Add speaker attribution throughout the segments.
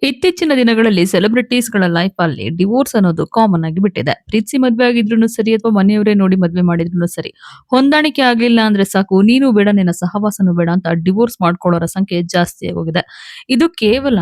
Speaker 1: ಇತ್ತೀಚಿನ ದಿನಗಳಲ್ಲಿ ಸೆಲೆಬ್ರಿಟೀಸ್‌ಗಳ ಲೈಫಲ್ಲಿ ಡಿವೋರ್ಸ್ ಅನ್ನೋದು ಕಾಮನ್ ಆಗಿ ಬಿಟ್ಟಿದೆ. ಪ್ರೀತಿಸಿ ಮದ್ವೆ ಆಗಿದ್ರೂನು ಸರಿ ಅಥವಾ ಮನೆಯವರೇ ನೋಡಿ ಮದ್ವೆ ಮಾಡಿದ್ರೂನು ಸರಿ. ಹೊಂದಾಣಿಕೆ ಆಗ್ಲಿಲ್ಲ ಅಂದ್ರೆ ಸಾಕು, ನೀನು ಬೇಡ ನಿನ್ನ ಸಹವಾಸನೂ ಬೇಡ ಅಂತ ಡಿವೋರ್ಸ್ ಮಾಡ್ಕೊಳ್ಳೋರ ಸಂಖ್ಯೆ ಜಾಸ್ತಿ ಆಗೋಗಿದೆ. ಇದು ಕೇವಲ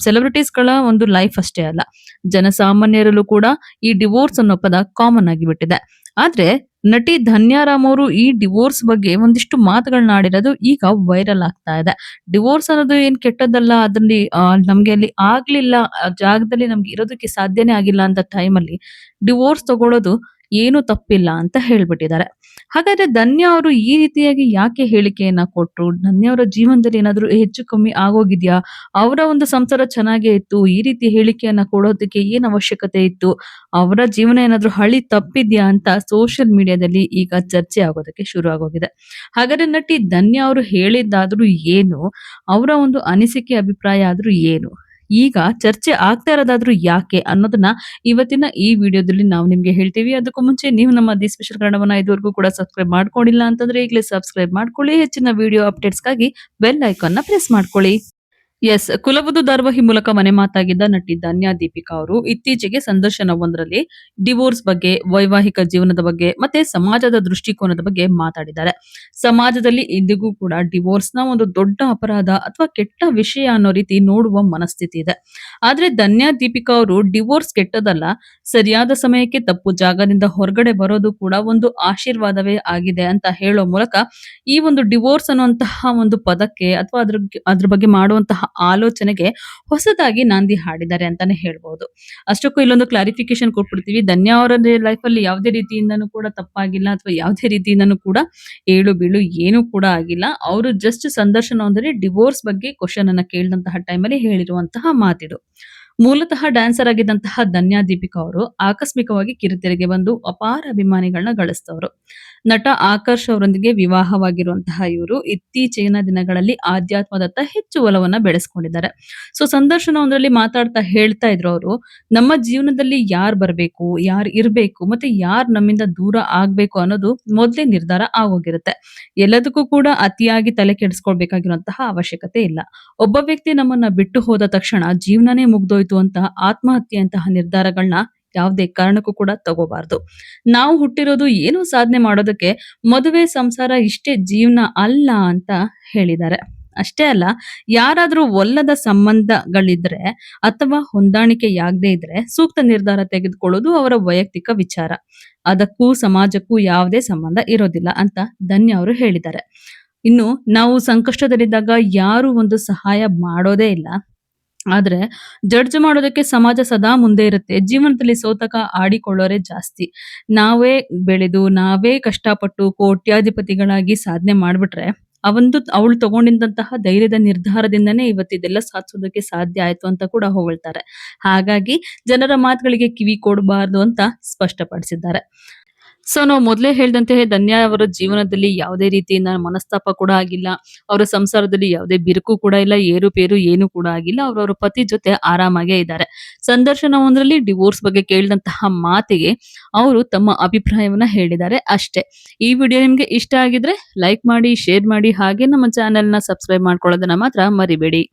Speaker 1: ಸೆಲೆಬ್ರಿಟೀಸ್‌ಗಳ ಒಂದು ಲೈಫ್ ಅಷ್ಟೇ ಅಲ್ಲ. ಜನಸಾಮಾನ್ಯರಲ್ಲೂ ಕೂಡ ಈ ಡಿವೋರ್ಸ್ ಅನ್ನೋ ಪದ ಕಾಮನ್ ಆಗಿ ಬಿಟ್ಟಿದೆ. ಆದ್ರೆ ನಟಿ ಧನ್ಯಾರಾಮ್ ಅವರು ಈ ಡಿವೋರ್ಸ್ ಬಗ್ಗೆ ಒಂದಿಷ್ಟು ಮಾತುಗಳನ್ನ ಆಡಿರೋದು ಈಗ ವೈರಲ್ ಆಗ್ತಾ ಇದೆ. ಡಿವೋರ್ಸ್ ಅನ್ನೋದು ಏನ್ ಕೆಟ್ಟದ್ದಲ್ಲ. ಅದ್ರಲ್ಲಿ ನಮ್ಗೆ ಅಲ್ಲಿ ಆಗ್ಲಿಲ್ಲ, ಆ ಜಾಗದಲ್ಲಿ ನಮ್ಗೆ ಇರೋದಕ್ಕೆ ಸಾಧ್ಯನೇ ಆಗಿಲ್ಲ ಅಂತ ಟೈಮಲ್ಲಿ ಡಿವೋರ್ಸ್ ತಗೊಳ್ಳೋದು ಏನು ತಪ್ಪಿಲ್ಲ ಅಂತ ಹೇಳ್ಬಿಟ್ಟಿದ್ದಾರೆ. ಹಾಗಾದ್ರೆ ಧನ್ಯ ಅವರು ಈ ರೀತಿಯಾಗಿ ಯಾಕೆ ಹೇಳಿಕೆಯನ್ನ ಕೊಟ್ರು? ಧನ್ಯ ಅವರ ಜೀವನದಲ್ಲಿ ಏನಾದ್ರು ಹೆಚ್ಚು ಕಮ್ಮಿ ಆಗೋಗಿದ್ಯಾ? ಅವರ ಒಂದು ಸಂಸಾರ ಚೆನ್ನಾಗೇ ಇತ್ತು. ಈ ರೀತಿ ಹೇಳಿಕೆಯನ್ನ ಕೊಡೋದಕ್ಕೆ ಏನ್ ಅವಶ್ಯಕತೆ ಇತ್ತು? ಅವರ ಜೀವನ ಏನಾದ್ರು ಹಳಿ ತಪ್ಪಿದ್ಯಾ ಅಂತ ಸೋಷಿಯಲ್ ಮೀಡಿಯಾದಲ್ಲಿ ಈಗ ಚರ್ಚೆ ಆಗೋದಕ್ಕೆ ಶುರು ಆಗೋಗಿದೆ. ಹಾಗಾದ್ರೆ ನಟಿ ಧನ್ಯ ಅವರು ಹೇಳಿದ್ದಾದ್ರೂ ಏನು? ಅವರ ಒಂದು ಅನಿಸಿಕೆ ಅಭಿಪ್ರಾಯ ಆದ್ರೂ ಏನು? ಈಗ ಚರ್ಚೆ ಆಗ್ತಾ ಇರೋದಾದ್ರೂ ಯಾಕೆ ಅನ್ನೋದನ್ನ ಇವತ್ತಿನ ಈ ವಿಡಿಯೋದಲ್ಲಿ ನಾವು ನಿಮ್ಗೆ ಹೇಳ್ತೀವಿ. ಅದಕ್ಕೂ ಮುಂಚೆ ನೀವು ನಮ್ಮ ದಿ ಸ್ಪೆಷಲ್ ಕನ್ನಡವನ್ನ ಇದುವರೆಗೂ ಕೂಡ ಸಬ್ಸ್ಕ್ರೈಬ್ ಮಾಡ್ಕೊಂಡಿಲ್ಲ ಅಂತಂದ್ರೆ ಈಗಲೇ ಸಬ್ಸ್ಕ್ರೈಬ್ ಮಾಡ್ಕೊಳ್ಳಿ. ಹೆಚ್ಚಿನ ವಿಡಿಯೋ ಅಪ್ಡೇಟ್ಸ್‌ಗಾಗಿ ಬೆಲ್ ಐಕಾನ್ನ ಪ್ರೆಸ್ ಮಾಡ್ಕೊಳ್ಳಿ. ಕುಲವಧು ಧಾರಾವಾಹಿ ಮೂಲಕ ಮನೆ ಮಾತಾಗಿದ್ದ ನಟಿ ಧನ್ಯಾ ದೀಪಿಕಾ ಅವರು ಇತ್ತೀಚೆಗೆ ಸಂದರ್ಶನವೊಂದರಲ್ಲಿ ಡಿವೋರ್ಸ್ ಬಗ್ಗೆ, ವೈವಾಹಿಕ ಜೀವನದ ಬಗ್ಗೆ ಮತ್ತೆ ಸಮಾಜದ ದೃಷ್ಟಿಕೋನದ ಬಗ್ಗೆ ಮಾತಾಡಿದ್ದಾರೆ. ಸಮಾಜದಲ್ಲಿ ಇಂದಿಗೂ ಕೂಡ ಡಿವೋರ್ಸ್‌ನ ಒಂದು ದೊಡ್ಡ ಅಪರಾಧ ಅಥವಾ ಕೆಟ್ಟ ವಿಷಯ ಅನ್ನೋ ರೀತಿ ನೋಡುವ ಮನಸ್ಥಿತಿ ಇದೆ. ಆದ್ರೆ ಧನ್ಯಾ ದೀಪಿಕಾ ಅವರು ಡಿವೋರ್ಸ್ ಕೆಟ್ಟದಲ್ಲ, ಸರಿಯಾದ ಸಮಯಕ್ಕೆ ತಪ್ಪು ಜಾಗದಿಂದ ಹೊರಗಡೆ ಬರೋದು ಕೂಡ ಒಂದು ಆಶೀರ್ವಾದವೇ ಆಗಿದೆ ಅಂತ ಹೇಳೋ ಮೂಲಕ ಈ ಒಂದು ಡಿವೋರ್ಸ್ ಅನ್ನುವಂತಹ ಒಂದು ಪದಕ್ಕೆ ಅಥವಾ ಅದ್ರ ಬಗ್ಗೆ ಮಾಡುವಂತಹ ಆಲೋಚನೆಗೆ ಹೊಸದಾಗಿ ನಾಂದಿ ಹಾಡಿದ್ದಾರೆ ಅಂತಾನೆ ಹೇಳ್ಬಹುದು. ಅಷ್ಟಕ್ಕೂ ಇಲ್ಲೊಂದು ಕ್ಲಾರಿಫಿಕೇಶನ್ ಕೊಟ್ಬಿಡ್ತೀವಿ. ಧನ್ಯಾ ಅವರ ಲೈಫ್ ಅಲ್ಲಿ ಯಾವುದೇ ರೀತಿಯಿಂದನೂ ಕೂಡ ತಪ್ಪಾಗಿಲ್ಲ ಅಥವಾ ಯಾವುದೇ ರೀತಿಯಿಂದನೂ ಕೂಡ ಏಳು ಬೀಳು ಏನೂ ಕೂಡ ಆಗಿಲ್ಲ. ಅವರು ಜಸ್ಟ್ ಸಂದರ್ಶನವೊಂದರಲ್ಲಿ ಡಿವೋರ್ಸ್ ಬಗ್ಗೆ ಕ್ವಶನ್ ಅನ್ನ ಕೇಳಿದಂತಹ ಟೈಮಲ್ಲಿ ಹೇಳಿರುವಂತಹ ಮಾತಿದು. ಮೂಲತಃ ಡ್ಯಾನ್ಸರ್ ಆಗಿದ್ದಂತಹ ಧನ್ಯಾ ದೀಪಿಕಾ ಅವರು ಆಕಸ್ಮಿಕವಾಗಿ ಕಿರುತೆರೆಗೆ ಬಂದು ಅಪಾರ ಅಭಿಮಾನಿಗಳನ್ನ ಗಳಿಸಿದವರು. ನಟ ಆಕರ್ಷ್ ಅವರೊಂದಿಗೆ ವಿವಾಹವಾಗಿರುವಂತಹ ಇವರು ಇತ್ತೀಚಿನ ದಿನಗಳಲ್ಲಿ ಆಧ್ಯಾತ್ಮದತ್ತ ಹೆಚ್ಚು ಒಲವನ್ನ ಬೆಳೆಸ್ಕೊಂಡಿದ್ದಾರೆ. ಸಂದರ್ಶನವೊಂದರಲ್ಲಿ ಮಾತಾಡ್ತಾ ಹೇಳ್ತಾ ಇದ್ರು ಅವರು, ನಮ್ಮ ಜೀವನದಲ್ಲಿ ಯಾರು ಬರಬೇಕು, ಯಾರು ಇರಬೇಕು ಮತ್ತೆ ಯಾರು ನಮ್ಮಿಂದ ದೂರ ಆಗ್ಬೇಕು ಅನ್ನೋದು ಮೊದಲೇ ನಿರ್ಧಾರ ಆಗೋಗಿರುತ್ತೆ. ಎಲ್ಲದಕ್ಕೂ ಕೂಡ ಅತಿಯಾಗಿ ತಲೆ ಕೆಡಿಸ್ಕೊಳ್ಬೇಕಾಗಿರುವಂತಹ ಅವಶ್ಯಕತೆ ಇಲ್ಲ. ಒಬ್ಬ ವ್ಯಕ್ತಿ ನಮ್ಮನ್ನ ಬಿಟ್ಟು ಹೋದ ತಕ್ಷಣ ಜೀವನನೇ ಮುಗ್ದೋಯ್ತು ಅಂತ ಆತ್ಮಹತ್ಯೆಯಂತಹ ನಿರ್ಧಾರಗಳನ್ನ ಯಾವುದೇ ಕಾರಣಕ್ಕೂ ಕೂಡ ತಗೋಬಾರ್ದು. ನಾವು ಹುಟ್ಟಿರೋದು ಏನೋ ಸಾಧನೆ ಮಾಡೋದಕ್ಕೆ, ಮದುವೆ ಸಂಸಾರ ಇಷ್ಟೇ ಜೀವನ ಅಲ್ಲ ಅಂತ ಹೇಳಿದ್ದಾರೆ. ಅಷ್ಟೇ ಅಲ್ಲ, ಯಾರಾದ್ರೂ ಒಲ್ಲದ ಸಂಬಂಧಗಳಿದ್ರೆ ಅಥವಾ ಹೊಂದಾಣಿಕೆಯಾಗದೇ ಇದ್ರೆ ಸೂಕ್ತ ನಿರ್ಧಾರ ತೆಗೆದುಕೊಳ್ಳೋದು ಅವರ ವೈಯಕ್ತಿಕ ವಿಚಾರ. ಅದಕ್ಕೂ ಸಮಾಜಕ್ಕೂ ಯಾವುದೇ ಸಂಬಂಧ ಇರೋದಿಲ್ಲ ಅಂತ ಧನ್ಯ ಅವರು ಹೇಳಿದ್ದಾರೆ. ಇನ್ನು ನಾವು ಸಂಕಷ್ಟದಲ್ಲಿದ್ದಾಗ ಯಾರು ಒಂದು ಸಹಾಯ ಮಾಡೋದೇ ಇಲ್ಲ. ಆದ್ರೆ ಜಡ್ಜ್ ಮಾಡೋದಕ್ಕೆ ಸಮಾಜ ಸದಾ ಮುಂದೆ ಇರುತ್ತೆ. ಜೀವನದಲ್ಲಿ ಸೋತಕ ಆಡಿಕೊಳ್ಳೋರೇ ಜಾಸ್ತಿ. ನಾವೇ ಬೆಳೆದು, ನಾವೇ ಕಷ್ಟಪಟ್ಟು ಕೋಟ್ಯಾಧಿಪತಿಗಳಾಗಿ ಸಾಧನೆ ಮಾಡ್ಬಿಟ್ರೆ, ಅವಳು ತಗೊಂಡಿದ್ದಂತಹ ಧೈರ್ಯದ ನಿರ್ಧಾರದಿಂದನೇ ಇವತ್ತಿದೆಲ್ಲ ಸಾಧಿಸೋದಕ್ಕೆ ಸಾಧ್ಯ ಆಯ್ತು ಅಂತ ಕೂಡ ಹೊಗಳ್ತಾರೆ. ಹಾಗಾಗಿ ಜನರ ಮಾತುಗಳಿಗೆ ಕಿವಿ ಕೊಡಬಾರ್ದು ಅಂತ ಸ್ಪಷ್ಟಪಡಿಸಿದ್ದಾರೆ. ನಾವು ಮೊದಲೇ ಹೇಳ್ದಂತೆ ಧನ್ಯಾ ಅವರ ಜೀವನದಲ್ಲಿ ಯಾವುದೇ ರೀತಿಯಿಂದ ಮನಸ್ತಾಪ ಕೂಡ ಆಗಿಲ್ಲ. ಅವರ ಸಂಸಾರದಲ್ಲಿ ಯಾವುದೇ ಬಿರುಕು ಕೂಡ ಇಲ್ಲ, ಏರುಪೇರು ಏನು ಕೂಡ ಆಗಿಲ್ಲ. ಅವರವರ ಪತಿ ಜೊತೆ ಆರಾಮಾಗೇ ಇದ್ದಾರೆ. ಸಂದರ್ಶನವೊಂದರಲ್ಲಿ ಡಿವೋರ್ಸ್ ಬಗ್ಗೆ ಕೇಳಿದಂತಹ ಮಾತಿಗೆ ಅವರು ತಮ್ಮ ಅಭಿಪ್ರಾಯವನ್ನ ಹೇಳಿದ್ದಾರೆ ಅಷ್ಟೇ. ಈ ವಿಡಿಯೋ ನಿಮ್ಗೆ ಇಷ್ಟ ಆಗಿದ್ರೆ ಲೈಕ್ ಮಾಡಿ, ಶೇರ್ ಮಾಡಿ, ಹಾಗೆ ನಮ್ಮ ಚಾನೆಲ್‌ನ ಸಬ್ಸ್ಕ್ರೈಬ್ ಮಾಡ್ಕೊಳ್ಳೋದನ್ನ ಮಾತ್ರ ಮರಿಬೇಡಿ.